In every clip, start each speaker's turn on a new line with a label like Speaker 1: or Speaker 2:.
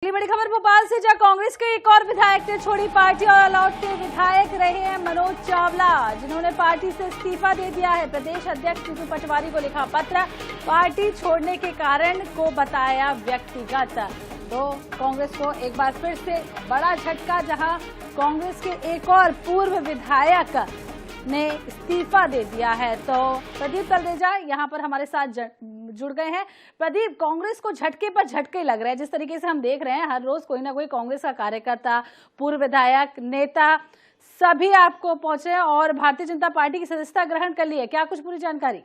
Speaker 1: अगली बड़ी खबर भोपाल से, जहां कांग्रेस के एक और विधायक ने छोड़ी पार्टी और लौटते विधायक रहे हैं मनोज चावला, जिन्होंने पार्टी से इस्तीफा दे दिया है। प्रदेश अध्यक्ष जीतू पटवारी को लिखा पत्र, पार्टी छोड़ने के कारण को बताया व्यक्तिगत। तो कांग्रेस को एक बार फिर से बड़ा झटका, जहां कांग्रेस के एक और पूर्व विधायक ने इस्तीफा दे दिया है। तो प्रदीप तलरेजा यहाँ पर हमारे साथ जुड़ गए हैं। प्रदीप, कांग्रेस को झटके पर झटके लग रहे हैं। जिस तरीके से हम देख रहे हैं, हर रोज कोई ना कोई कांग्रेस का कार्यकर्ता, पूर्व विधायक, नेता सभी आपको पहुंचे और भारतीय जनता पार्टी की सदस्यता ग्रहण कर ली है। क्या कुछ पूरी जानकारी?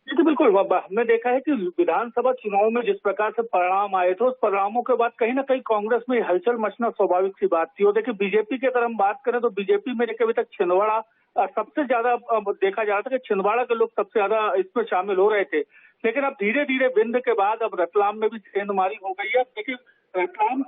Speaker 2: जी बिल्कुल, हमने देखा है कि विधानसभा चुनाव में जिस प्रकार से परिणाम आए थे, उस परिणामों के बाद कहीं ना कहीं कांग्रेस में हलचल मचना स्वाभाविक सी बात थी। और देखिए, बीजेपी की अगर हम बात करें तो बीजेपी में देखिए अभी तक छिंदवाड़ा सबसे ज्यादा देखा जा रहा था कि छिंदवाड़ा के लोग सबसे ज्यादा इसमें शामिल हो रहे थे। लेकिन अब धीरे धीरे विंध्य के बाद अब रतलाम में भी सेंधमारी हो गई है। देखिए, रतलाम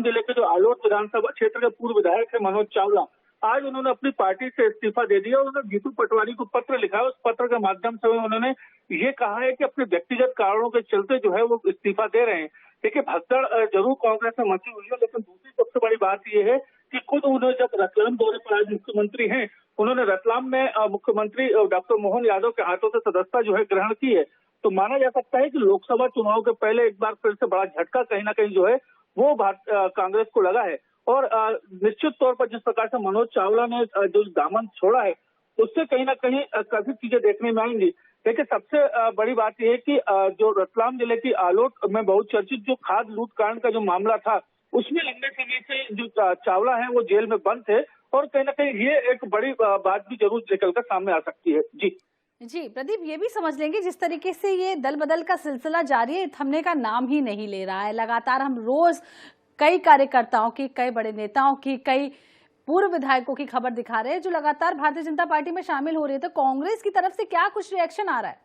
Speaker 2: जिले के जो आलोट विधानसभा क्षेत्र के पूर्व विधायक है मनोज चावला, आज उन्होंने अपनी पार्टी से इस्तीफा दे दिया। उन्होंने जीतू पटवारी को पत्र लिखा है। उस पत्र के माध्यम से उन्होंने ये कहा है कि अपने व्यक्तिगत कारणों के चलते जो है वो इस्तीफा दे रहे हैं। देखिए, भगदड़ जरूर कांग्रेस में मची हुई है, लेकिन दूसरी सबसे बड़ी बात ये है कि खुद उन्होंने जब रतलाम दौरे पर आज मुख्यमंत्री हैं, उन्होंने रतलाम में मुख्यमंत्री डॉक्टर मोहन यादव के हाथों से सदस्यता जो है ग्रहण की है। तो माना जा सकता है कि लोकसभा चुनाव के पहले एक बार फिर से बड़ा झटका कहीं ना कहीं जो है वो कांग्रेस को लगा है। और निश्चित तौर पर जिस प्रकार से मनोज चावला ने जो दामन छोड़ा है, उससे कहीं ना कहीं काफी चीजें देखने में आएंगी। देखिए, सबसे बड़ी बात यह है कि जो रतलाम जिले की आलोट में बहुचर्चित जो खाद लूट कांड का जो मामला था, उसमें लंबे समय से जो चावला है वो जेल में बंद थे। और कहीं ना कहीं ये एक बड़ी बात भी जरूर निकलकर सामने आ सकती है।
Speaker 1: जी प्रदीप, ये भी समझ लेंगे जिस तरीके से ये दल बदल का सिलसिला जारी है, थमने का नाम ही नहीं ले रहा है। लगातार हम रोज कई कार्यकर्ताओं की, कई बड़े नेताओं की, कई पूर्व विधायकों की खबर दिखा रहे हैं जो लगातार भारतीय जनता पार्टी में शामिल हो रही है। तो कांग्रेस की तरफ से क्या कुछ रिएक्शन आ रहा है?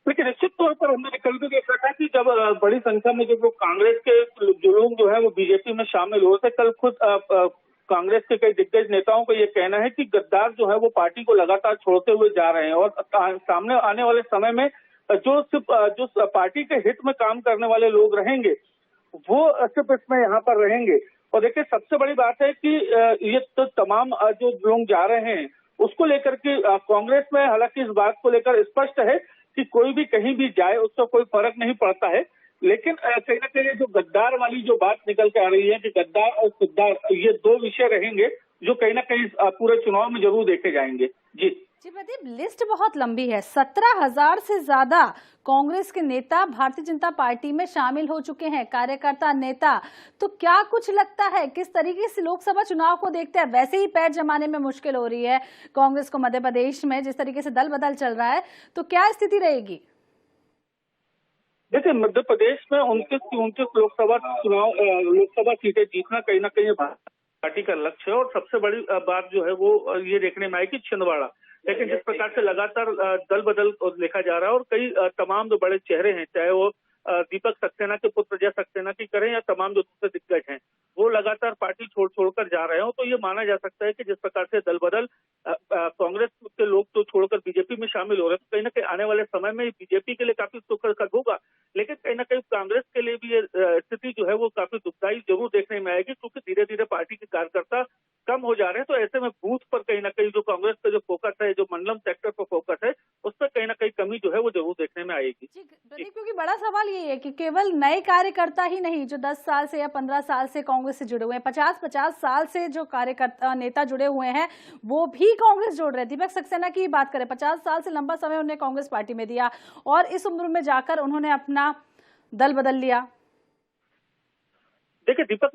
Speaker 2: देखिए, निश्चित तौर पर हमने कल भी देखा था कि जब बड़ी संख्या में जब कांग्रेस के जो लोग जो है वो बीजेपी में शामिल हो रहे थे, कल खुद कांग्रेस के कई दिग्गज नेताओं का ये कहना है कि गद्दार जो है वो पार्टी को लगातार छोड़ते हुए जा रहे हैं। और सामने आने वाले समय में जो पार्टी के हित में काम करने वाले लोग रहेंगे वो सिर्फ इसमें यहाँ पर रहेंगे। और देखिए, सबसे बड़ी बात है कि ये तो तमाम जो लोग जा रहे हैं उसको लेकर के कांग्रेस में हालांकि इस बात को लेकर स्पष्ट है कि कोई भी कहीं भी जाए उसका कोई फर्क नहीं पड़ता है। लेकिन कहीं ना कहीं जो गद्दार वाली जो बात निकल के आ रही है कि गद्दार और खुद्दार, ये दो विषय रहेंगे जो कहीं ना कहीं पूरे चुनाव में जरूर देखे जाएंगे। जी
Speaker 1: प्रदीप, लिस्ट बहुत लंबी है। 17,000 से ज्यादा कांग्रेस के नेता भारतीय जनता पार्टी में शामिल हो चुके हैं, कार्यकर्ता, नेता। तो क्या कुछ लगता है किस तरीके से लोकसभा चुनाव को देखते हैं? वैसे ही पैर जमाने में मुश्किल हो रही है कांग्रेस को मध्य प्रदेश में, जिस तरीके से दल बदल चल रहा है, तो क्या स्थिति रहेगी?
Speaker 2: देखिए, मध्य प्रदेश में उनके लोकसभा सीटें जीतना कहीं ना कहीं पार्टी का लक्ष्य है। और सबसे बड़ी बात जो है वो ये देखने में आई कि छिंदवाड़ा, लेकिन जिस प्रकार से लगातार दल बदल देखा जा रहा है और कई तमाम जो बड़े चेहरे हैं, चाहे वो दीपक सक्सेना के पुत्र अजय सक्सेना की करें या तमाम जो दूसरे दिग्गज हैं, वो लगातार पार्टी छोड़कर जा रहे हो, तो ये माना जा सकता है कि जिस प्रकार से दल बदल कांग्रेस के लोग तो छोड़कर बीजेपी में शामिल हो रहे हैं, तो कहीं ना कहीं आने वाले समय में बीजेपी के लिए काफी सुखद होगा। लेकिन कहीं ना कहीं कांग्रेस के लिए भी ये स्थिति जो है वो काफी दुखदायी जरूर देखने में आएगी, क्योंकि धीरे धीरे पार्टी के कार्यकर्ता कम हो जा रहे हैं। तो ऐसे में बूथ पर कहीं ना कहीं जो कांग्रेस का जो फोकस है, जो मंडलम सेक्टर पर फोकस है, उस पर कहीं ना कहीं कमी जो है वो जरूर देखने में आएगी।
Speaker 1: क्योंकि बड़ा सवाल ये है कि केवल नए कार्यकर्ता ही नहीं जो 10 साल से या 15 साल से कांग्रेस से जुड़े हुए हैं, 50 साल से जो कार्यकर्ता नेता जुड़े हुए हैं वो भी कांग्रेस जोड़ रहे हैं। दीपक सक्सेना की बात करें, 50 साल से लंबा समय उन्होंने कांग्रेस पार्टी में दिया और इस उम्र में जाकर उन्होंने अपना दल बदल लिया।
Speaker 2: देखिए, दीपक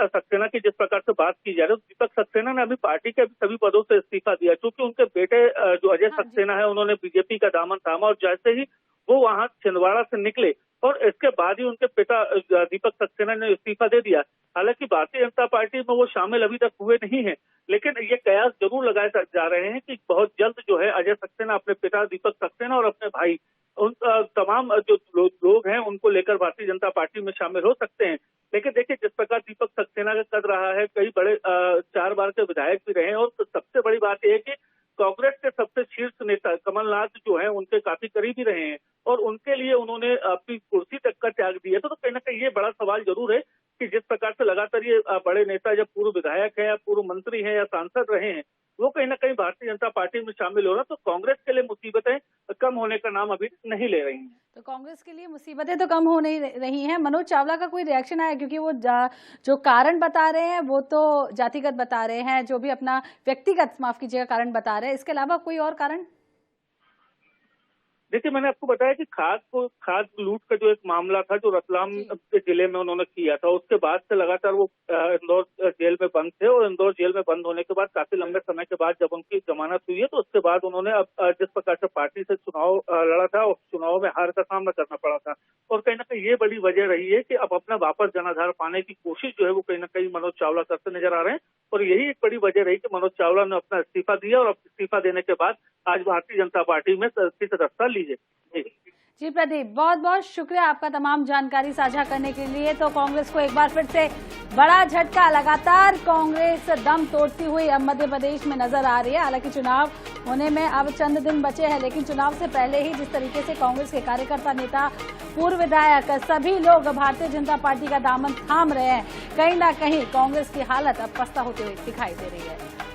Speaker 2: सक्सेना की जिस प्रकार से बात की जा रही है, दीपक सक्सेना ने अभी पार्टी के सभी पदों से इस्तीफा दिया, क्योंकि उनके बेटे जो अजय सक्सेना है उन्होंने बीजेपी का दामन थामा। और जैसे ही वो वहां छिंदवाड़ा से निकले और इसके बाद ही उनके पिता दीपक सक्सेना ने इस्तीफा दे दिया। हालांकि भारतीय जनता पार्टी में वो शामिल अभी तक हुए नहीं है, लेकिन ये कयास जरूर लगाए जा रहे हैं कि बहुत जल्द जो है अजय सक्सेना अपने पिता दीपक सक्सेना और अपने भाई, उन तमाम जो लोग हैं उनको लेकर भारतीय जनता पार्टी में शामिल हो सकते हैं। लेकिन देखिए, जिस प्रकार दीपक सक्सेना का कद रहा है, कई बड़े 4 बार के विधायक भी रहे हैं। और सबसे बड़ी बात यह है कि कांग्रेस के सबसे शीर्ष नेता कमलनाथ जो है उनके काफी करीबी रहे हैं। और उनके लिए उन्होंने अपनी कुर्सी तक का त्याग दिया। तो कहीं ना कहीं ये बड़ा सवाल जरूर है कि जिस प्रकार से लगातार ये बड़े नेता जब पूर्व विधायक है या पूर्व मंत्री है या सांसद रहे हैं, वो कहीं ना कहीं भारतीय जनता पार्टी में शामिल हो रहा, तो कांग्रेस के लिए मुसीबतें कम होने का नाम अभी नहीं ले रही हैं।
Speaker 1: तो कांग्रेस के लिए मुसीबतें तो कम हो नहीं रही हैं। मनोज चावला का कोई रिएक्शन आया? क्योंकि वो जो कारण बता रहे हैं वो तो जातिगत बता रहे हैं, जो भी अपना व्यक्तिगत, माफ कीजिएगा, कारण बता रहे हैं। इसके अलावा कोई और कारण?
Speaker 2: देखिए, मैंने आपको बताया कि खाद लूट का जो एक मामला था, जो रतलाम के जिले में उन्होंने किया था, उसके बाद से लगातार वो इंदौर जेल में बंद थे और इंदौर जेल में बंद होने के बाद काफी लंबे समय के बाद जब उनकी जमानत हुई है, तो उसके बाद उन्होंने अब जिस प्रकार से पार्टी से चुनाव लड़ा था, उस चुनाव में हार का सामना करना पड़ा था। और कहीं ना कहीं ये बड़ी वजह रही है कि अब अपना वापस जनाधार पाने की कोशिश जो है वो कहीं ना कहीं मनोज चावला करते नजर आ रहे हैं। और यही एक बड़ी वजह रही कि मनोज चावला ने अपना इस्तीफा दिया और इस्तीफा देने के बाद आज भारतीय जनता पार्टी में सदस्यता ली है।
Speaker 1: जी प्रदीप, बहुत बहुत शुक्रिया आपका तमाम जानकारी साझा करने के लिए। तो कांग्रेस को एक बार फिर से बड़ा झटका, लगातार कांग्रेस दम तोड़ती हुई अब मध्य प्रदेश में नजर आ रही है। हालांकि चुनाव होने में अब चंद दिन बचे हैं, लेकिन चुनाव से पहले ही जिस तरीके से कांग्रेस के कार्यकर्ता, नेता, पूर्व विधायक, सभी लोग भारतीय जनता पार्टी का दामन थाम रहे हैं, कहीं ना कहीं कांग्रेस की हालत अब पस्ता होते हुए दिखाई दे रही है।